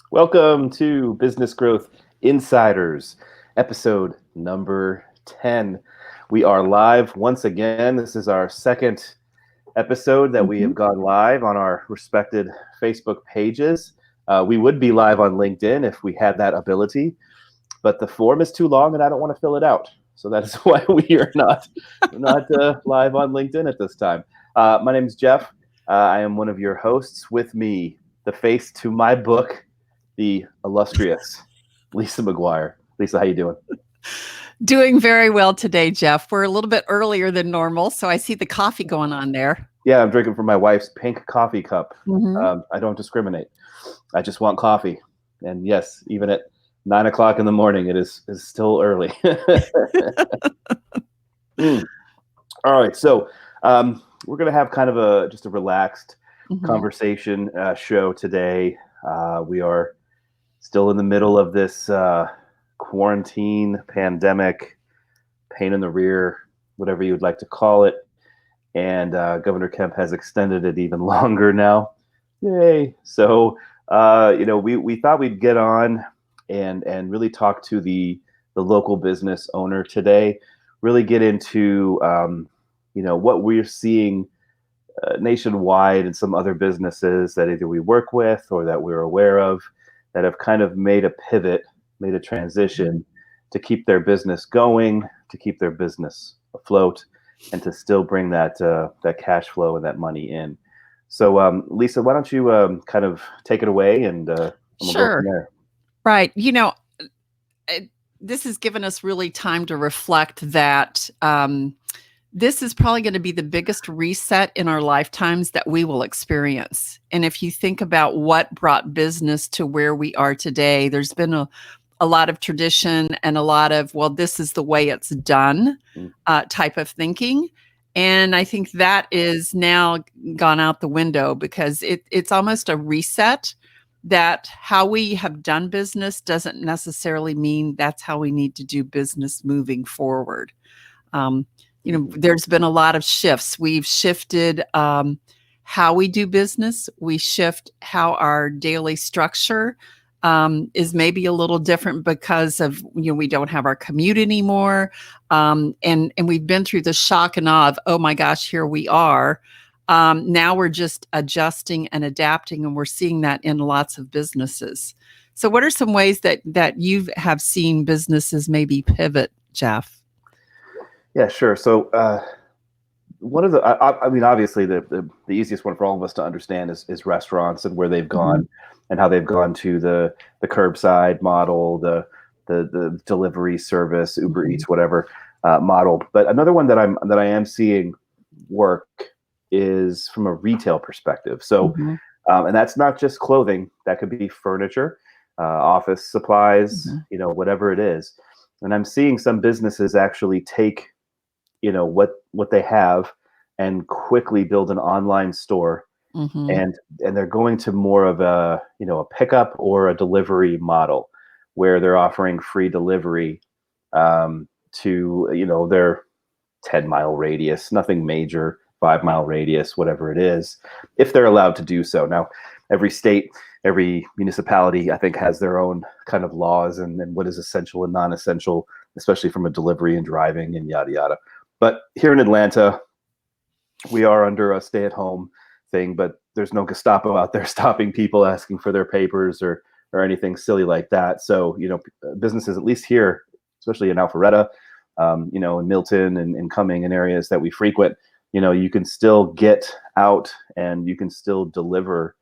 Welcome to Business Growth Insiders, episode number 10. We are live once again. This is our second episode that we have Mhm. gone live on our respected Facebook pages. We would be live on LinkedIn if we had that ability, but the form is too long and I don't want to fill it out. So that is why we are not live on LinkedIn at this time. My name is Jeff. I am one of your hosts. With me, the face to my book, the illustrious Lisa McGuire. Lisa, how you doing? Doing very well today, Jeff. We're a little bit earlier than normal, so I see the coffee going on there. Yeah, I'm drinking from my wife's pink coffee cup. Mhm. I don't discriminate. I just want coffee. And yes, even at 9 o'clock in the morning, it is still early. Mm. All right, so we're gonna have kind of a relaxed Mhm. conversation show today. We are still in the middle of this quarantine pandemic, pain in the rear, whatever you would like to call it. And Governor Kemp has extended it even longer now. Yay! So we thought we'd get on and really talk to the local business owner today. Really get into what we're seeing nationwide and some other businesses that either we work with or that we're aware of that have kind of made a pivot, made a transition to keep their business going, to keep their business afloat, and to still bring that cash flow and that money in. So, Lisa, why don't you kind of take it away and we'll go from Sure. there. Right. Uh, this has given us really time to reflect that this is probably going to be the biggest reset in our lifetimes that we will experience. And if you think about what brought business to where we are today, there's been a lot of tradition and a lot of, well, this is the way it's done Mm. type of thinking. And I think that is now gone out the window because it's almost a reset that how we have done business doesn't necessarily mean that's how we need to do business moving forward. Um, Mhm. there's been a lot of shifts. We've shifted how we do business. We shift how our daily structure is maybe a little different because of we don't have our commute anymore, and we've been through the shock and awe of, oh my gosh, here we are. Now we're just adjusting and adapting, and we're seeing that in lots of businesses. So, what are some ways that you have seen businesses maybe pivot, Jeff? Yeah, sure. So, one of I mean, obviously, the easiest one for all of us to understand is restaurants and where they've Mhm. gone and how they've gone to the curbside model, the delivery service, Uber Mhm. Eats, whatever model. But another one that I am seeing work is from a retail perspective. So, Mhm. and that's not just clothing; that could be furniture, office supplies, Mhm. whatever it is. And I'm seeing some businesses actually take what they have and quickly build an online store, Mhm. and they're going to more of a pickup or a delivery model where they're offering free delivery to their 10-mile radius, nothing major, 5-mile radius, whatever it is, if they're allowed to do so. Now, every state, every municipality, I think, has their own kind of laws and what is essential and non-essential, especially from a delivery and driving and yada yada. But here in Atlanta, we are under a stay-at-home thing, but there's no Gestapo out there stopping people asking for their papers or anything silly like that. So businesses, at least here, especially in Alpharetta, in Milton and Cumming and areas that we frequent, you can still get out and you can still deliver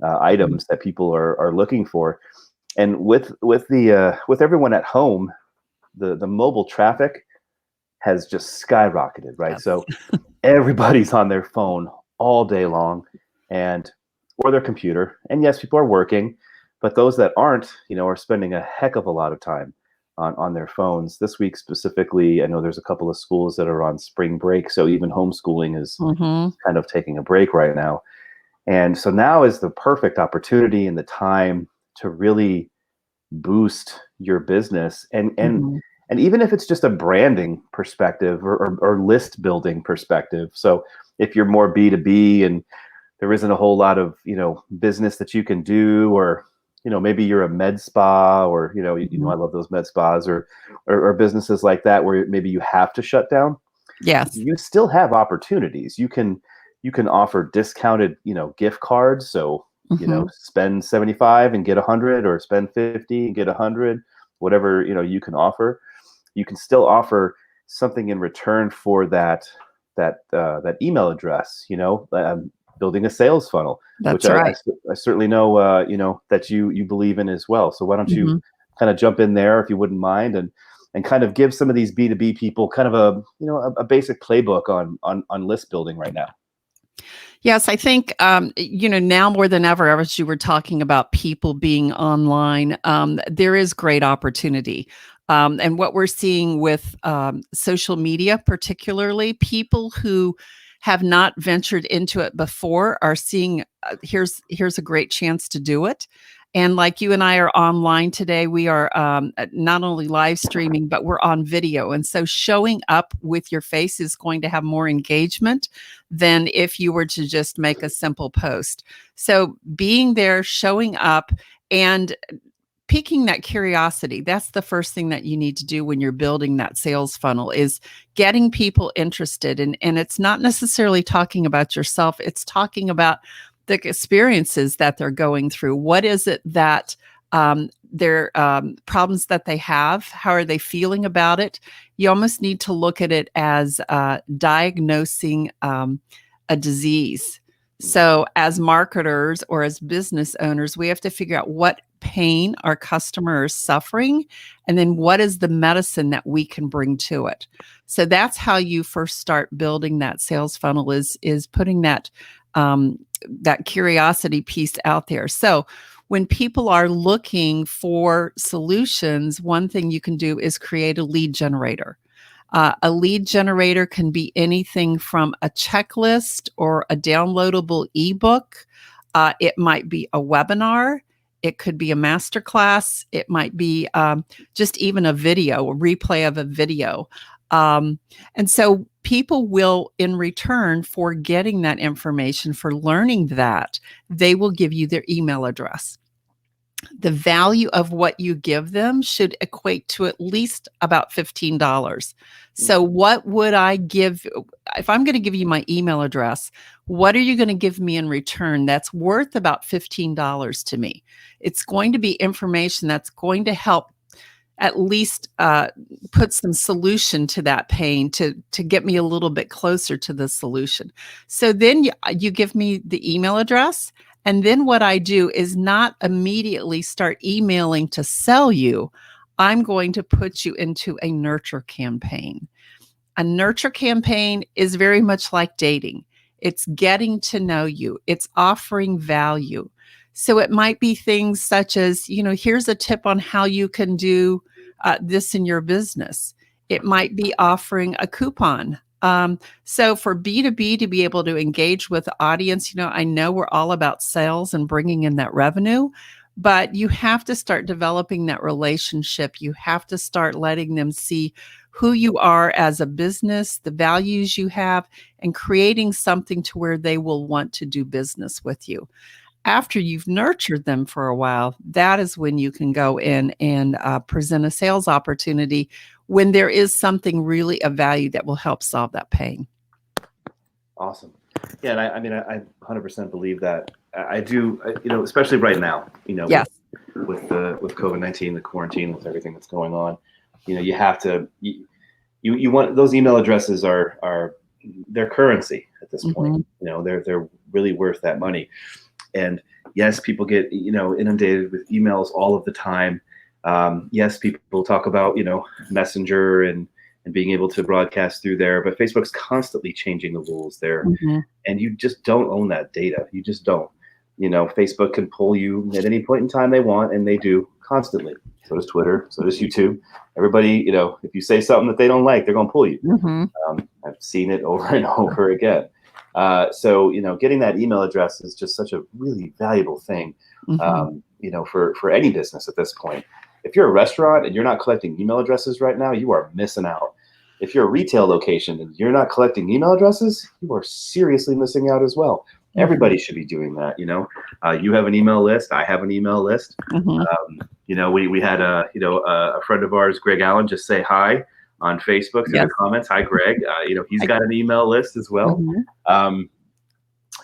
Mhm. items that people are looking for. And with everyone at home, the mobile traffic has just skyrocketed, right? Yes. So everybody's on their phone all day long and or their computer. And yes, people are working, but those that aren't, are spending a heck of a lot of time on their phones. This week specifically, I know there's a couple of schools that are on spring break, so even homeschooling is Mhm. kind of taking a break right now. And so now is the perfect opportunity and the time to really boost your business Mhm. and even if it's just a branding perspective or list building perspective. So if you're more B2B and there isn't a whole lot of business that you can do, or maybe you're a med spa, or Mhm. I love those med spas, or businesses like that where maybe you have to shut down. Yes. You still have opportunities. You can offer discounted, gift cards. So, Mhm. spend 75 and get 100, or spend 50 and get 100, whatever, you can offer. You can still offer something in return for that email address, building a sales funnel, which That's I right. I certainly know, that you believe in as well. So why don't you Mhm. kind of jump in there, if you wouldn't mind, and kind of give some of these B2B people kind of a basic playbook on list building right now. Yes, I think, now more than ever, as you were talking about people being online, there is great opportunity. And what we're seeing with social media, particularly people who have not ventured into it before, are seeing here's a great chance to do it. And like you and I are online today, we are not only live streaming, but we're on video. And so showing up with your face is going to have more engagement than if you were to just make a simple post. So being there, showing up, and piquing that curiosity, that's the first thing that you need to do when you're building that sales funnel, is getting people interested. And it's not necessarily talking about yourself, it's talking about the experiences that they're going through. What is it that their problems that they have? How are they feeling about it? You almost need to look at it as diagnosing a disease. So, as marketers or as business owners, we have to figure out what pain our customer is suffering, and then what is the medicine that we can bring to it. So that's how you first start building that sales funnel, is putting that curiosity piece out there. So when people are looking for solutions, one thing you can do is create a lead generator. A lead generator can be anything from a checklist or a downloadable ebook. It might be a webinar. It could be a masterclass. It might be just even a video, a replay of a video. And so people will, in return for getting that information, for learning that, they will give you their email address. The value of what you give them should equate to at least about $15. So, what would I give if I'm going to give you my email address? What are you going to give me in return that's worth about $15 to me? It's going to be information that's going to help at least put some solution to that pain, to get me a little bit closer to the solution. So then you give me the email address, and then what I do is not immediately start emailing to sell you. I'm going to put you into a nurture campaign. A nurture campaign is very much like dating. It's getting to know you, it's offering value. So it might be things such as, here's a tip on how you can do this in your business. It might be offering a coupon. So for B2B to be able to engage with the audience, I know we're all about sales and bringing in that revenue, but you have to start developing that relationship. You have to start letting them see who you are as a business, the values you have, and creating something to where they will want to do business with you. After you've nurtured them for a while, that is when you can go in and present a sales opportunity, when there is something really of value that will help solve that pain. Awesome. Yeah, and I 100% believe that. I do, especially right now, Yes. with COVID-19, the quarantine, with everything that's going on. You have to you want those email addresses are their currency at this point. Hmm. They're really worth that money. And yes, people get inundated with emails all of the time. Yes, people talk about Messenger and being able to broadcast through there, but Facebook's constantly changing the rules there, Hmm. and you just don't own that data. You just don't. Facebook can pull you at any point in time they want, and they do constantly. So does Twitter. So does YouTube. Everybody, if you say something that they don't like, they're going to pull you. Hmm. I've seen it over and over again. So getting that email address is just such a really valuable thing, Hmm. for any business at this point. If you're a restaurant and you're not collecting email addresses right now, you are missing out. If you're a retail location and you're not collecting email addresses, you are seriously missing out as well. Mhm. Everybody should be doing that. You have an email list. I have an email list. Mhm. We had a friend of ours, Greg Allen, just say hi on Facebook through the Yes. comments. Hi, Greg. He's I got an email list as well. Mhm. Um,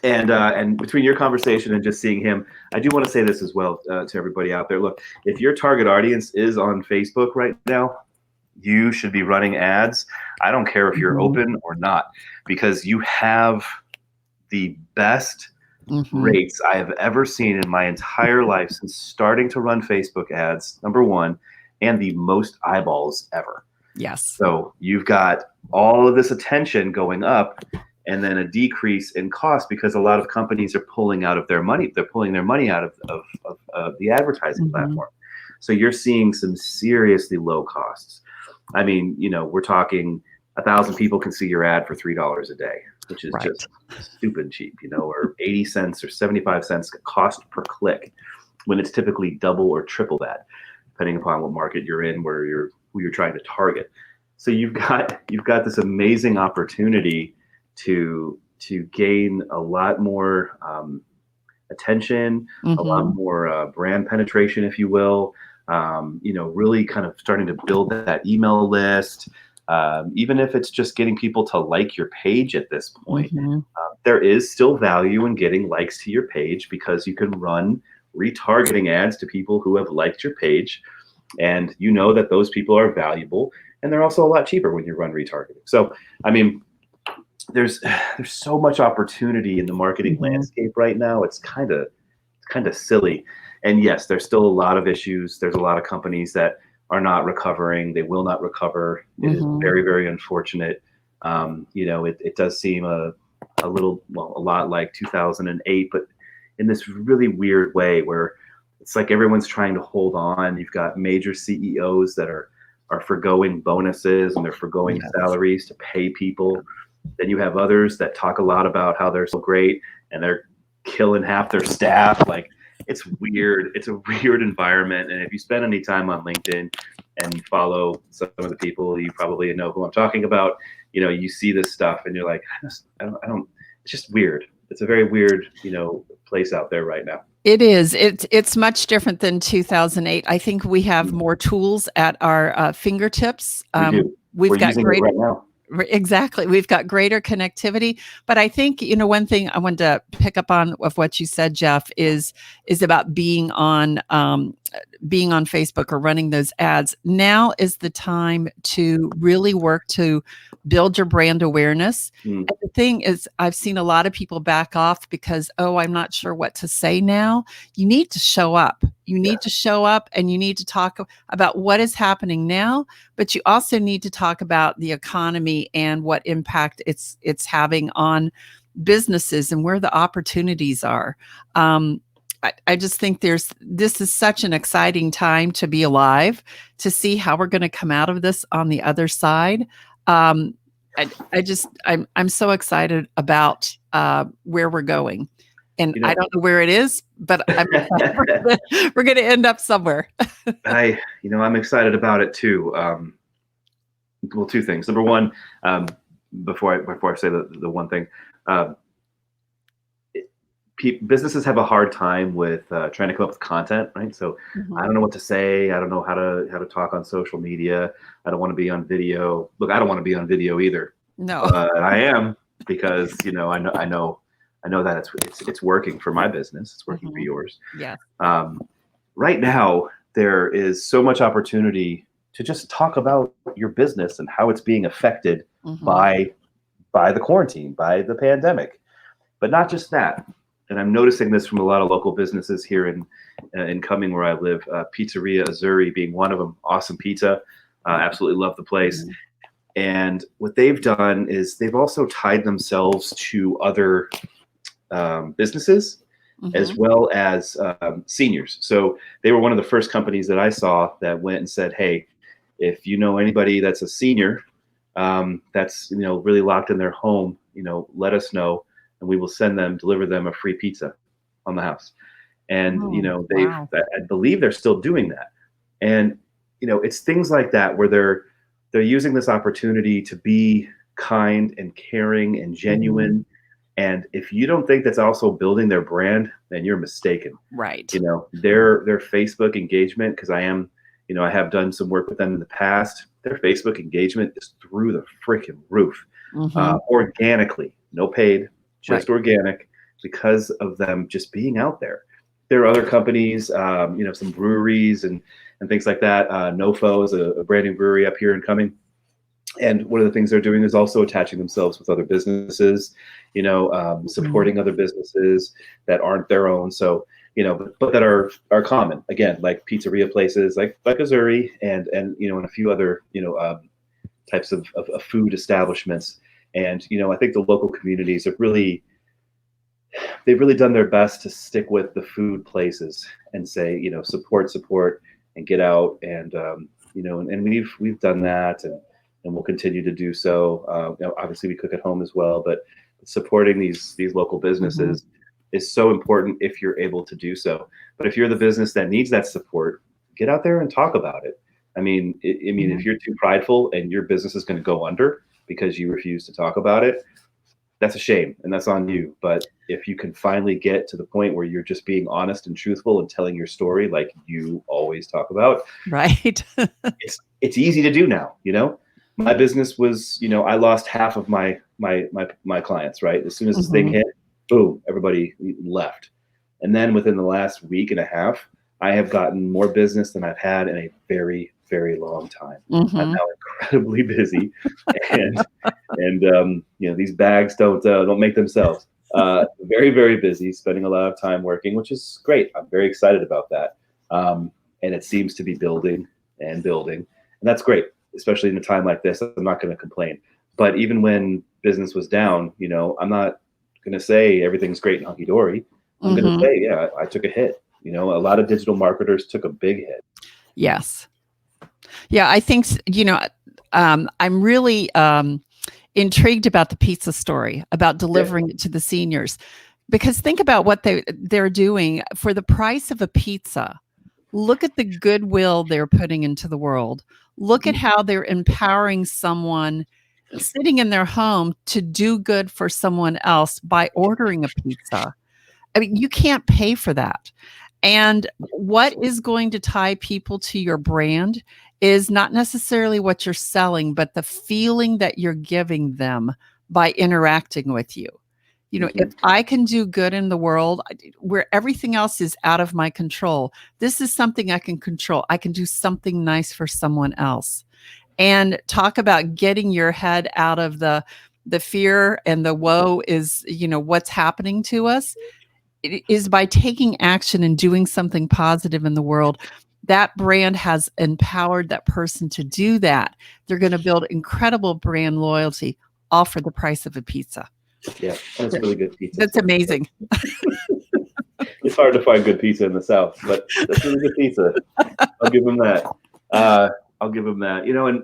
and between your conversation and just seeing him, I do want to say this as well to everybody out there. Look, if your target audience is on Facebook right now, you should be running ads. I don't care if you're Mhm. open or not, because you have the best Mhm. rates I have ever seen in my entire life since starting to run Facebook ads, number one, and the most eyeballs ever. Yes. So you've got all of this attention going up and then a decrease in cost because a lot of companies are pulling out of their money. They're pulling their money out of the advertising Mhm. platform. So you're seeing some seriously low costs. I mean, we're talking 1,000 people can see your ad for $3 a day, which is Right. just stupid cheap, or 80 cents or 75 cents cost per click when it's typically double or triple that, depending upon what market you're in, who you're trying to target. So you've got this amazing opportunity to gain a lot more attention, a lot Mhm. more brand penetration, if you will. Really kind of starting to build that email list. Even if it's just getting people to like your page at this point, Mhm. there is still value in getting likes to your page because you can run retargeting ads to people who have liked your page, and you know that those people are valuable, and they're also a lot cheaper when you run retargeting. So, I mean, there's so much opportunity in the marketing Mhm. landscape right now. It's kind of silly. And yes, there's still a lot of issues. There's a lot of companies that are not recovering. They will not recover. It is Mhm. very, very unfortunate. It does seem a lot like 2008, but in this really weird way where it's like everyone's trying to hold on. You've got major CEOs that are foregoing bonuses and they're foregoing Yes. salaries to pay people. Then you have others that talk a lot about how they're so great and they're killing half their staff. Like, it's weird. It's a weird environment. And if you spend any time on LinkedIn and follow some of the people, you probably know who I'm talking about. You see this stuff and you're like, I don't, it's just weird. It's a very weird, place out there right now. It is. It's much different than 2008. I think we have Mm. more tools at our fingertips. We do. We've We're got using it great right now. Exactly. We've got greater connectivity, but I think, one thing I wanted to pick up on of what you said, Jeff, is about being on Facebook or running those ads. Now is the time to really work to build your brand awareness. Mm. And the thing is, I've seen a lot of people back off because, oh, I'm not sure what to say now. You need to show up. You need to Yes. show up and you need to talk about what is happening now, but you also need to talk about the economy and what impact it's having on businesses and where the opportunities are. I just think this is such an exciting time to be alive, to see how we're going to come out of this on the other side. Um, I'm so excited about where we're going, and You I know, don't know where it is, but I'm excited we're going to end up somewhere. I'm excited about it too. Well, two things. Number one, um, before I say the one thing, um, businesses have a hard time with trying to come up with content, right? So I Mhm. don't know what to say. I don't know how to talk on social media. I don't want to be on video. Look, I don't want to be on video either, No. but I am because I know that it's working for my business. It's working for Mhm. yours. Yes. Um, right now, there is so much opportunity to just talk about your business and how it's being affected Mhm. by by the quarantine, by the pandemic. But not just that. And I'm noticing this from a lot of local businesses here in Cumming, where I live. Pizzeria Azuri being one of them. Awesome pizza. Absolutely love the place. Mhm. And what they've done is they've also tied themselves to other businesses as Mhm. well as seniors. So they were one of the first companies that I saw that went and said, "Hey, if you know anybody that's a senior that's really locked in their home, let us know, and we will deliver them a free pizza on the house." And Oh, they've wow. I believe they're still doing that. And it's things like that where they're using this opportunity to be kind and caring and Mhm. genuine And if you don't think that's also building their brand, then you're mistaken. Right. You know, their Facebook engagement, because I am, you know, I have done some work with them in the past. Their Facebook engagement is through the freaking roof, Mm-hmm. organically, no paid, Right. just organic, because of them just being out there. There are other companies, you know, some breweries and things like that. Nofo is a brand new brewery up here and coming, and one of the things they're doing is also attaching themselves with other businesses, you know, Mm-hmm. supporting other businesses that aren't their own. So, you know, but that are common, again, like pizzeria places like Azuri, and you know, and a few other, you know, types of food establishments. And you know, I think the local communities have really, they've really done their best to stick with the food places and say, you know, support, and get out. And you know, and we've done that, and we'll continue to do so. You know, obviously we cook at home as well, but supporting these local Mm-hmm. businesses is so important if you're able to do so. But if you're the business that needs that support, get out there and talk about it. I mean, Mm-hmm. if you're too prideful and your business is going to go under because you refuse to talk about it, that's a shame and that's on you. But if you can finally get to the point where you're just being honest and truthful and telling your story like you always talk about, Right. it's easy to do now. You know, my business was, you know, I lost half of my clients, right? As soon as this thing Mm-hmm. hit, boom, everybody left. And then within the last week and a half, I have gotten more business than I've had in a very, very long time. I'm Mm-hmm. now incredibly busy, and you know, these bags don't make themselves. Very, very busy, spending a lot of time working, which is great. I'm very excited about that, and it seems to be building and building, and that's great, especially in a time like this. I'm not going to complain. But even when business was down, you know, I'm not going to say everything's great and hunky dory. I'm going to Mm-hmm. say, yeah, I took a hit. You know, a lot of digital marketers took a big hit. Yes. Yeah, I think I'm really intrigued about the pizza story, about Yeah. delivering it to the seniors, because think about what they're doing for the price of a pizza. Look at the goodwill they're putting into the world. Look at Mhm. how they're empowering someone sitting in their home to do good for someone else by ordering a pizza. I mean, you can't pay for that. And what is going to tie people to your brand is not necessarily what you're selling, but the feeling that you're giving them by interacting with you. You know, if Mhm. I can do good in the world where everything else is out of my control, this is something I can control. I can do something nice for someone else. And talk about getting your head out of the fear and the woe is, what's happening to us. It is by taking action and doing something positive in the world. That brand has empowered that person to do that. They're going to build incredible brand loyalty, all for the price of a pizza. Yeah, and it's really good pizza That's too. So amazing. it's hard to find good pizza in the South, but that's really good pizza. I'll give them that. Uh, I'll give them that. You know, and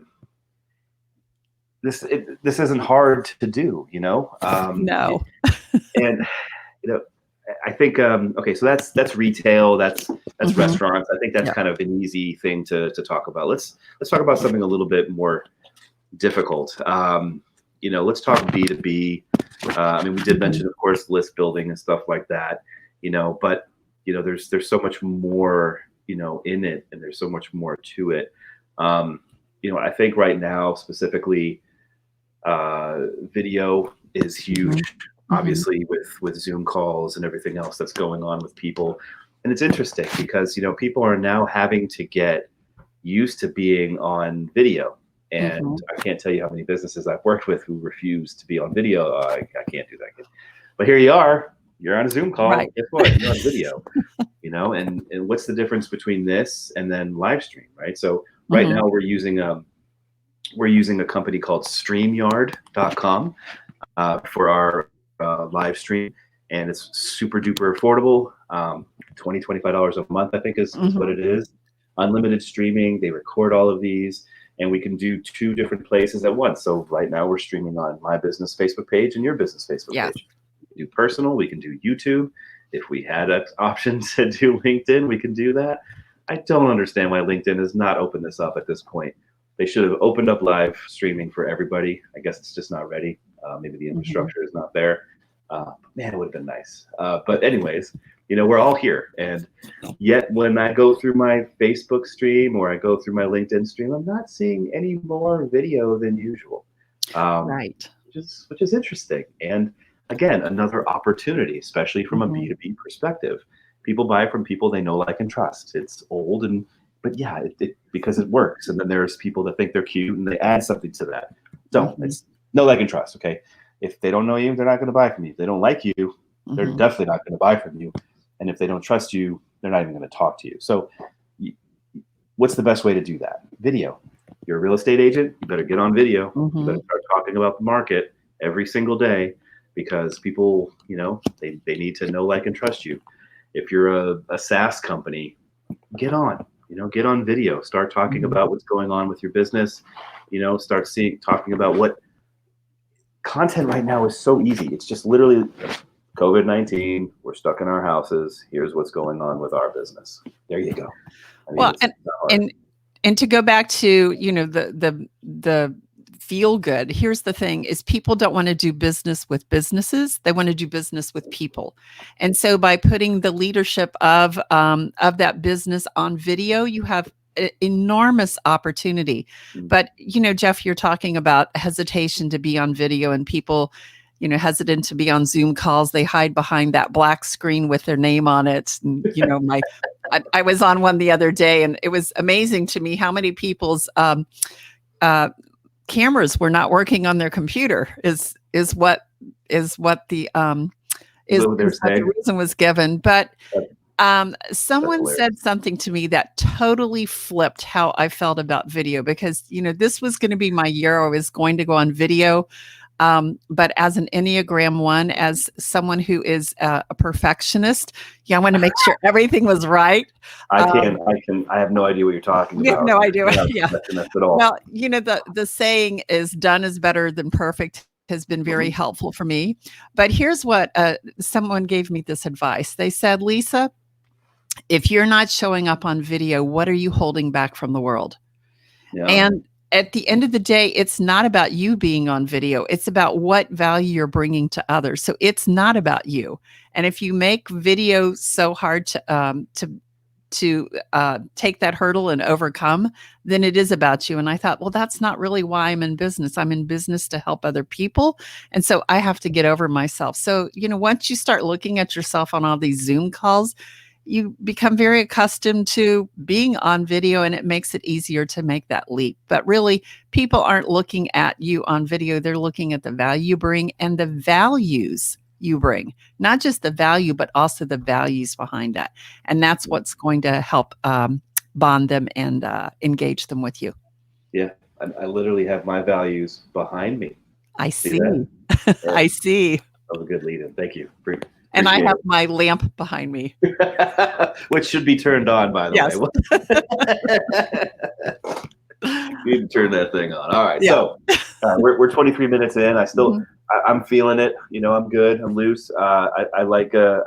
this isn't hard to do. You know, No. and you know, I think okay, so that's retail, that's Hmm. restaurants. I think that's Yeah. kind of an easy thing to talk about. Let's talk about something a little bit more difficult. You know, let's talk B2B. I mean, we did Hmm. mention, of course, list building and stuff like that. You know, but you know, there's so much more, you know, in it, and there's so much more to it. Um, you know, I think right now specifically, video is huge, Hmm. Hmm. obviously with Zoom calls and everything else that's going on with people. And it's interesting because you know people are now having to get used to being on video. And Hmm. I can't tell you how many businesses I've worked with who refuse to be on video. I can't do that. But here you are. You're on a Zoom call. Right. Guess what? You're on video. You know, and what's the difference between this and then live stream, right? So right Hmm. now we're using a company called StreamYard.com for our live stream, and it's super duper affordable. 25 dollars a month, I think, is what Hmm. it is. Unlimited streaming. They record all of these, and we can do two different places at once. So right now we're streaming on my business Facebook page and your business Facebook Yes. page. We can do personal. We can do YouTube. If we had an option to do LinkedIn, we can do that. I don't understand why LinkedIn has not opened this up at this point. They should have opened up live streaming for everybody. I guess it's just not ready. Maybe the Hmm. infrastructure is not there. Man, it would have been nice. But anyways, we're all here, and yet when I go through my Facebook stream or I go through my LinkedIn stream, I'm not seeing any more video than usual, um, Right. which is interesting. And again, another opportunity, especially from a Hmm. B2B perspective. People buy from people they know, like, and trust. It's old, but yeah, because it works. And then there's people that think they're cute and they add something to that. Don't. Hmm. It's know, like, and trust. Okay, if they don't know you, they're not going to buy from you. If they don't like you, they're Hmm. definitely not going to buy from you. And if they don't trust you, they're not even going to talk to you. So, what's the best way to do that? Video. You're a real estate agent. You better get on video. You Hmm. better start talking about the market every single day, because people, they need to know, like, and trust you. If you're a SaaS company, get on. Get on video. Start talking Hmm. about what's going on with your business. Start talking about what content right now is so easy. It's just literally COVID-19. We're stuck in our houses. Here's what's going on with our business. There you go. I mean, Well, it's not hard. and to go back to, the feel good, here's the thing is people don't want to do business with businesses. They want to do business with people. And so by putting the leadership of that business on video, you have enormous opportunity. But, Jeff, you're talking about hesitation to be on video and people, hesitant to be on Zoom calls. They hide behind that black screen with their name on it. And, I was on one the other day, and it was amazing to me how many people's uh, cameras were not working on their computer. Is what the Is is that what they're is what the saying? reason was given. But That's someone hilarious. said something to me that totally flipped how I felt about video, because this was going to be my year. I was going to go on video. But as an Enneagram 1, as someone who is a perfectionist, I want to make sure everything was right. Um, I have no idea what you're talking you have about. no idea. You're not Yeah. perfectionist at all. Well, the saying is done is better than perfect has been very Mhm. helpful for me. But here's what someone gave me this advice. They said, Lisa, if you're not showing up on video, what are you holding back from the world? Yeah. And at the end of the day, it's not about you being on video. It's about what value you're bringing to others. So it's not about you. And if you make video so hard to take that hurdle and overcome, then it is about you. And I thought, well, that's not really why I'm in business. I'm in business to help other people. And so I have to get over myself. So, once you start looking at yourself on all these Zoom calls, you become very accustomed to being on video, and it makes it easier to make that leap. But really, people aren't looking at you on video. They're looking at the value you bring and the values you bring, not just the value, but also the values behind that. And that's what's going to help bond them and engage them with you. Yeah. I literally have my values behind me. I See that? see. Yeah, I see. that was a good lead in. Thank you. And I Appreciate have my lamp behind me. it. Which should be turned on, by the way. Yes. You need to turn that thing on. All right. Yeah. So we're 23 minutes in. Mhm. I'm feeling it. I'm good. I'm loose. I like the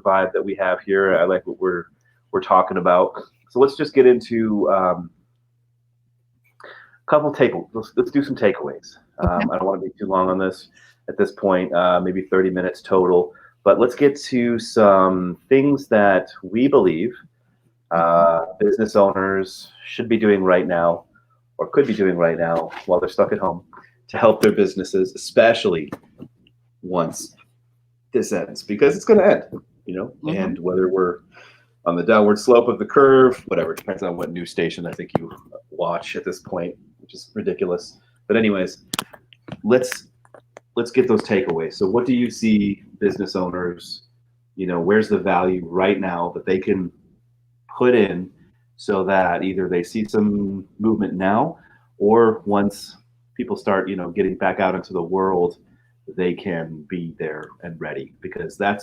vibe that we have here. I like what we're talking about. So let's just get into a couple let's do some takeaways. Okay. I don't want to be too long on this at this point. Maybe 30 minutes total. But let's get to some things that we believe business owners should be doing right now, or could be doing right now while they're stuck at home, to help their businesses, especially once this ends, because it's going to end. Mhm. And whether we're on the downward slope of the curve, whatever, it depends on what news station I think you watch at this point, which is ridiculous. But anyways, let's get those takeaways. So what do you see business owners, where's the value right now that they can put in, so that either they see some movement now, or once people start, getting back out into the world, they can be there and ready, because I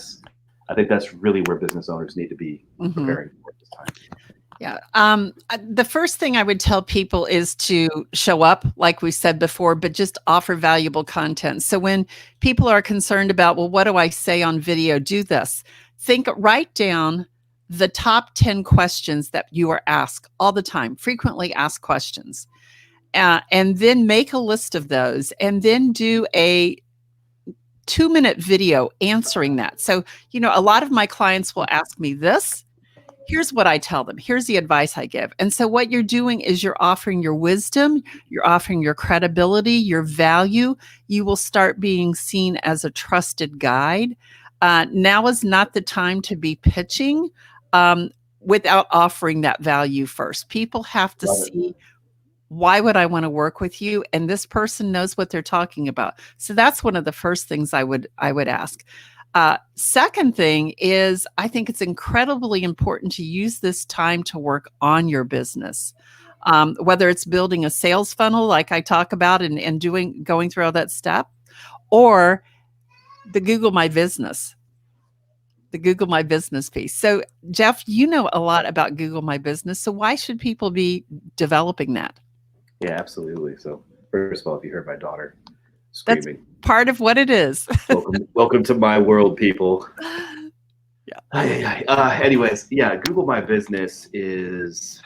think that's really where business owners need to be Mhm. preparing for this time. Yeah. The first thing I would tell people is to show up, like we said before, but just offer valuable content. So when people are concerned about, well, what do I say on video? Do this. Write down the top 10 questions that you are asked all the time, frequently asked questions, and then make a list of those, and then do a 2-minute video answering that. So, a lot of my clients will ask me this. Here's what I tell them. Here's the advice I give. And so, what you're doing is you're offering your wisdom, you're offering your credibility, your value. You will start being seen as a trusted guide. Now is not the time to be pitching um, without offering that value first. People have to Love it. see, why would I want to work with you? And this person knows what they're talking about. So that's one of the first things I would ask. Second thing is, I think it's incredibly important to use this time to work on your business. Whether it's building a sales funnel, like I talk about, and going through all that step, or the Google My Business, the Google My Business piece. So, Jeff, you know a lot about Google My Business. So, why should people be developing that? Yeah, absolutely. So first of all, if you heard my daughter That's screaming, part of what it is. welcome to my world, people. Yeah. Anyways, yeah, Google My Business it's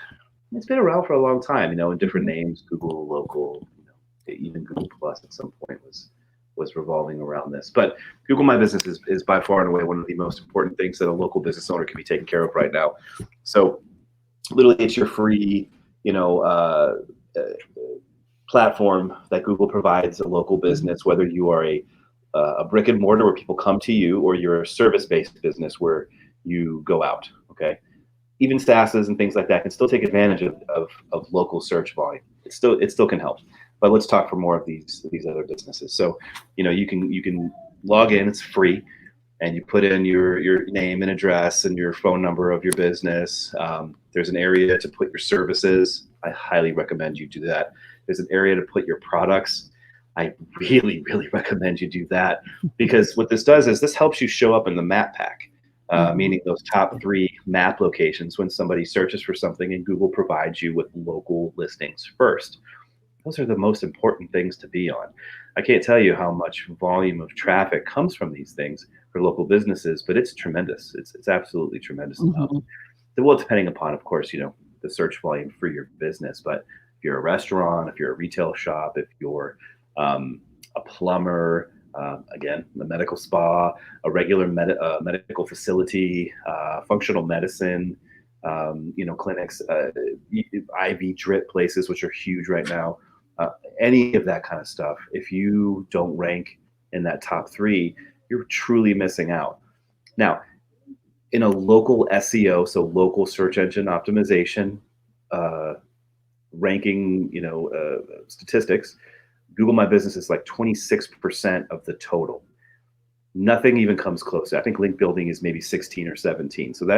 been around for a long time, in different names, Google Local, even Google Plus at some point was revolving around this. But Google My Business is by far and away one of the most important things that a local business owner can be taken care of right now. So literally, it's your free, platform that Google provides a local business, whether you are a brick and mortar where people come to you, or you're a service-based business where you go out. Okay, even SaaSes and things like that can still take advantage of local search volume. It still can help. But let's talk for more of these other businesses. So, you can log in. It's free, and you put in your name and address and your phone number of your business. There's an area to put your services. I highly recommend you do that. There's an area to put your products. I really, really recommend you do that, because what this does is this helps you show up in the map pack, meaning those top 3 map locations when somebody searches for something, and Google provides you with local listings first. Those are the most important things to be on. I can't tell you how much volume of traffic comes from these things for local businesses, but it's tremendous. It's absolutely tremendous amount. Mhm. Well, depending upon, of course, the search volume for your business. But if you're a restaurant, if you're a retail shop, if you're a plumber, again, a medical spa, a regular medical facility, functional medicine, clinics, IV drip places, which are huge right now. Any of that kind of stuff, if you don't rank in that top 3, you're truly missing out. Now, in a local SEO, so local search engine optimization, uh, ranking, statistics, Google My Business is like 26% of the total. Nothing even comes close. I think link building is maybe 16 or 17. So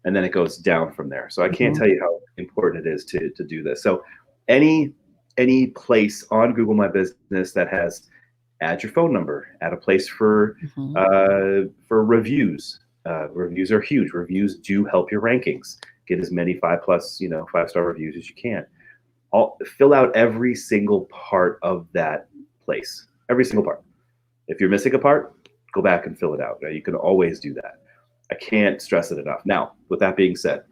and then it goes down from there. So I can't tell you how important it is to do this. So any place on Google My Business that has, add your phone number, add a place for Mhm. reviews. Reviews are huge. Reviews do help your rankings. Get as many 5+, 5-star reviews as you can. Fill out every single part of that place. Every single part. If you're missing a part, go back and fill it out. You can always do that. I can't stress it enough. Now, with that being said,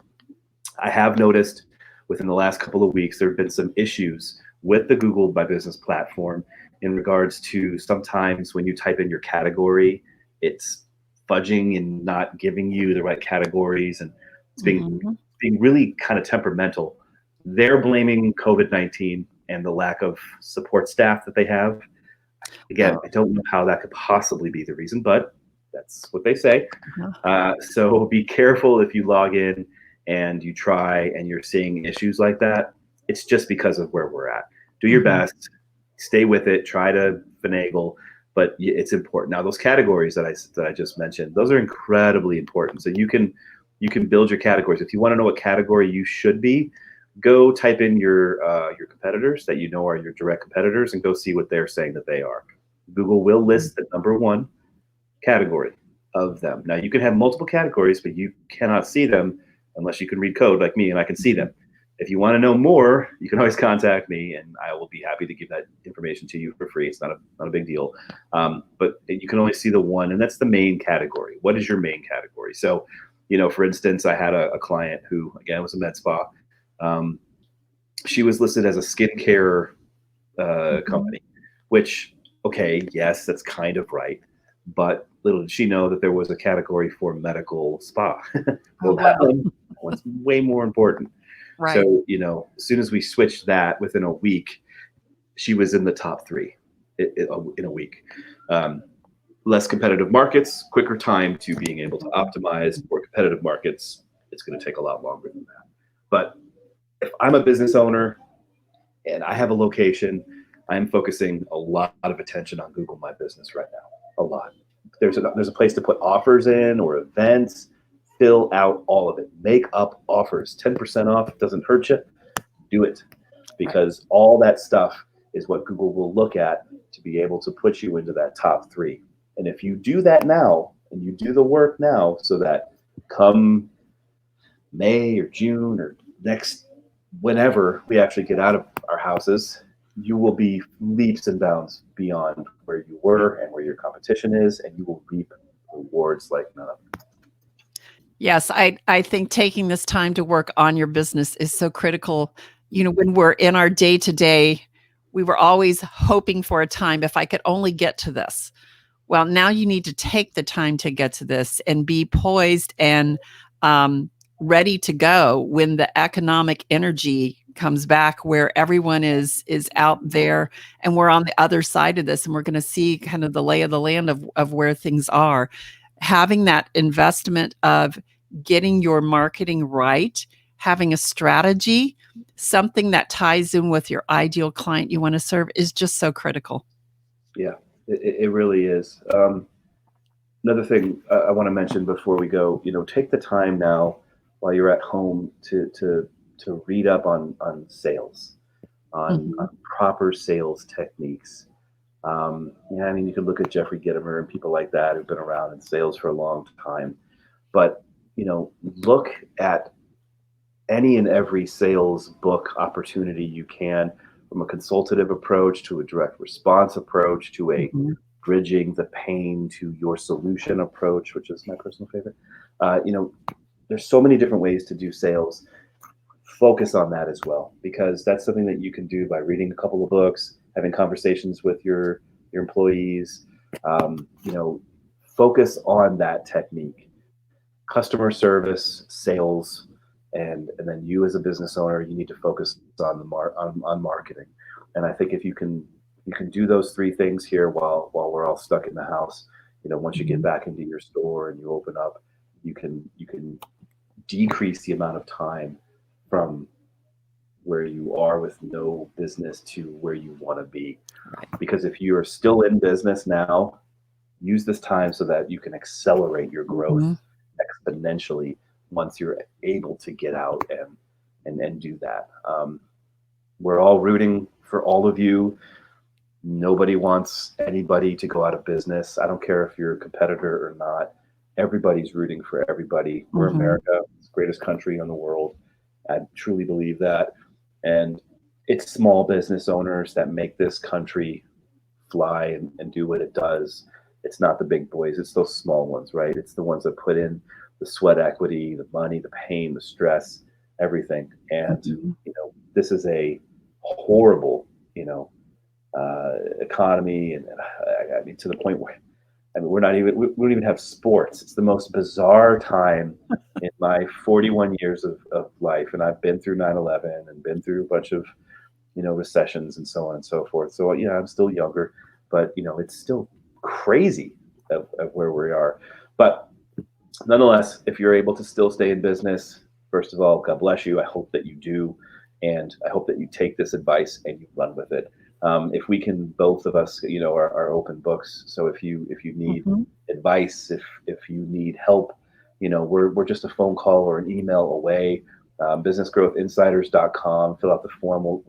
I have noticed within the last couple of weeks there have been some issues with the Google My Business platform in regards to, sometimes when you type in your category, it's fudging and not giving you the right categories, and it's Mhm. being really kind of temperamental. They're blaming COVID-19 and the lack of support staff that they have. Again, Oh, I don't know how that could possibly be the reason, but that's what they say. yeah. So be careful if you log in and you try and you're seeing issues like that. It's just because of where we're at. Do your Mhm. best, stay with it, try to finagle, but it's important. Now, those categories that I just mentioned, those are incredibly important. So you can build your categories. If you want to know what category you should be, go type in your competitors that are your direct competitors, and go see what they're saying that they are. Google will list the number 1 category of them. Now, you can have multiple categories, but you cannot see them unless you can read code like me, and I can see them. If you want to know more, you can always contact me, and I will be happy to give that information to you for free. It's not a big deal. But you can only see the one, and that's the main category. What is your main category? So, for instance, I had a client who, again, was a med spa. Um, she was listed as a skincare Mhm. company, which, okay, yes, that's kind of right. But little did she know that there was a category for medical spa. Oh, Well, that wow. one's way more important. Right. So, as soon as we switched that within a week, she was in the top three in a week. Um, Less competitive markets, quicker time to being able to optimize. More competitive markets, it's going to take a lot longer than that. But if I'm a business owner and I have a location, I'm focusing a lot of attention on Google My Business right now. A lot. There's a place to put offers in or events. Fill out all of it. Make up offers. 10% off doesn't hurt you. Do it, Right. because all that stuff is what Google will look at to be able to put you into that top three. And if you do that now and you do the work now, so that come May or June or next, whenever we actually get out of our houses, you will be leaps and bounds beyond where you were and where your competition is, and you will reap rewards like none other. Yes, I think taking this time to work on your business is so critical. When we're in our day to day, we were always hoping for a time, if I could only get to this. Well, now you need to take the time to get to this and be poised and um, ready to go when the economic energy comes back, where everyone is out there, and we're on the other side of this, and we're going to see kind of the lay of the land of where things are. Having that investment of getting your marketing right, having a strategy, something that ties in with your ideal client you want to serve, is just so critical. Yeah, it really is. Another thing I want to mention before we go, take the time now while you're at home to read up on sales, on Mhm. proper sales techniques. Yeah, I mean, you could look at Jeffrey Gitomer and people like that who've been around in sales for a long time, but look at any and every sales book opportunity you can, from a consultative approach to a direct response approach to a Mhm. bridging the pain to your solution approach, which is my personal favorite. There's so many different ways to do sales. Focus on that as well, because that's something that you can do by reading a couple of books, having conversations with your employees. Focus on that technique: customer service, sales, and then you as a business owner, you need to focus on on marketing. And I think if you can do those three things here while we're all stuck in the house, once you get Mhm. back into your store and you open up, you can decrease the amount of time from where you are with no business to where you want to be. Right. Because if you are still in business now, use this time so that you can accelerate your growth Mhm. exponentially once you're able to get out and do that. We're all rooting for all of you. Nobody wants anybody to go out of business. I don't care if you're a competitor or not. Everybody's rooting for everybody. We're Mhm. America, it's the greatest country in the world. I truly believe that. And it's small business owners that make this country fly and do what it does. It's not the big boys, it's those small ones, right? It's the ones that put in the sweat equity, the money, the pain, the stress, everything. And, Mhm. this is a horrible, economy. And I mean, to the point where, I mean, we don't even have sports. It's the most bizarre time in my 41 years of life. And I've been through 9/11 and been through a bunch of, recessions and so on and so forth. So, I'm still younger, but, it's still crazy of where we are. But nonetheless, if you're able to still stay in business, first of all, God bless you. I hope that you do, and I hope that you take this advice and you run with it. If we can, both of us, are open books. So if you need Mhm. advice, if you need help, we're just a phone call or an email away. Businessgrowthinsiders.com. Fill out the form.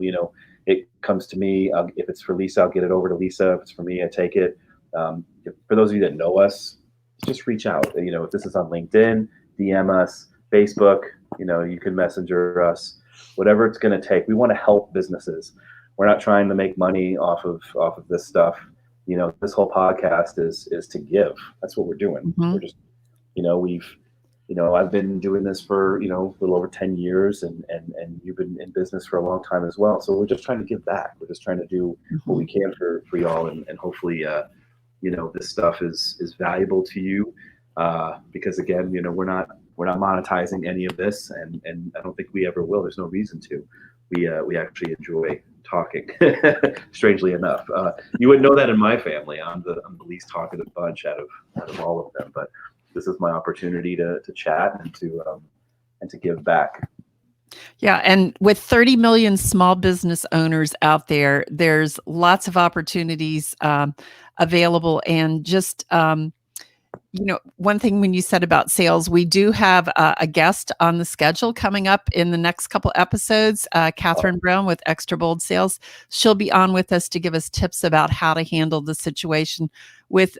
It comes to me. If it's for Lisa, I'll get it over to Lisa. If it's for me, I take it. For those of you that know us, just reach out. If this is on LinkedIn, DM us, Facebook, you can messenger us, whatever it's going to take. We want to help businesses. We're not trying to make money off of this stuff. This whole podcast is to give. That's what we're doing. We're Mhm. just, we've, I've been doing this for, a little over 10 years, and you've been in business for a long time as well. So we're just trying to give back. We're just trying to do what we Mhm. can for y'all, and hopefully, this stuff is valuable to you, because again, we're not monetizing any of this, and I don't think we ever will. There's no reason to. We actually enjoy talking. Strangely enough, you wouldn't know that in my family. I'm the least talkative bunch out of all of them, but this is my opportunity to chat and to give back. Yeah, and with 30 million small business owners out there, there's lots of opportunities available. And just one thing when you said about sales, we do have a guest on the schedule coming up in the next couple episodes, Catherine Brown with Extra Bold Sales. She'll be on with us to give us tips about how to handle the situation with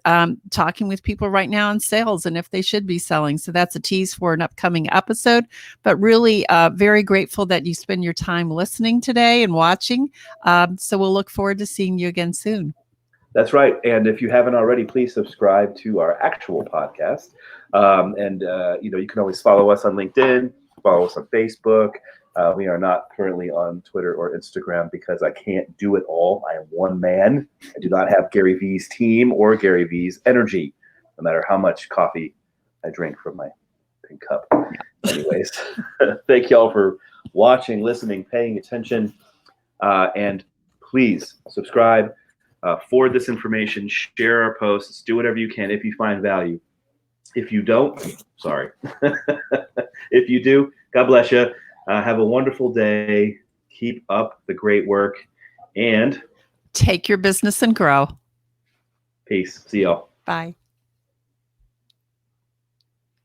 talking with people right now in sales and if they should be selling. So that's a tease for an upcoming episode. But really, very grateful that you spend your time listening today and watching. So we'll look forward to seeing you again soon. That's right. And if you haven't already, please subscribe to our actual podcast. And you can always follow us on LinkedIn, follow us on Facebook. We are not currently on Twitter or Instagram because I can't do it all. I am one man. I do not have Gary Vee's team or Gary Vee's energy, no matter how much coffee I drink from my pink cup. Anyways, thank y'all for watching, listening, paying attention, and please subscribe. Forward this information, share our posts, do whatever you can if you find value. If you don't, sorry. If you do, God bless you. Have a wonderful day. Keep up the great work, and take your business and grow. Peace. See y'all. Bye.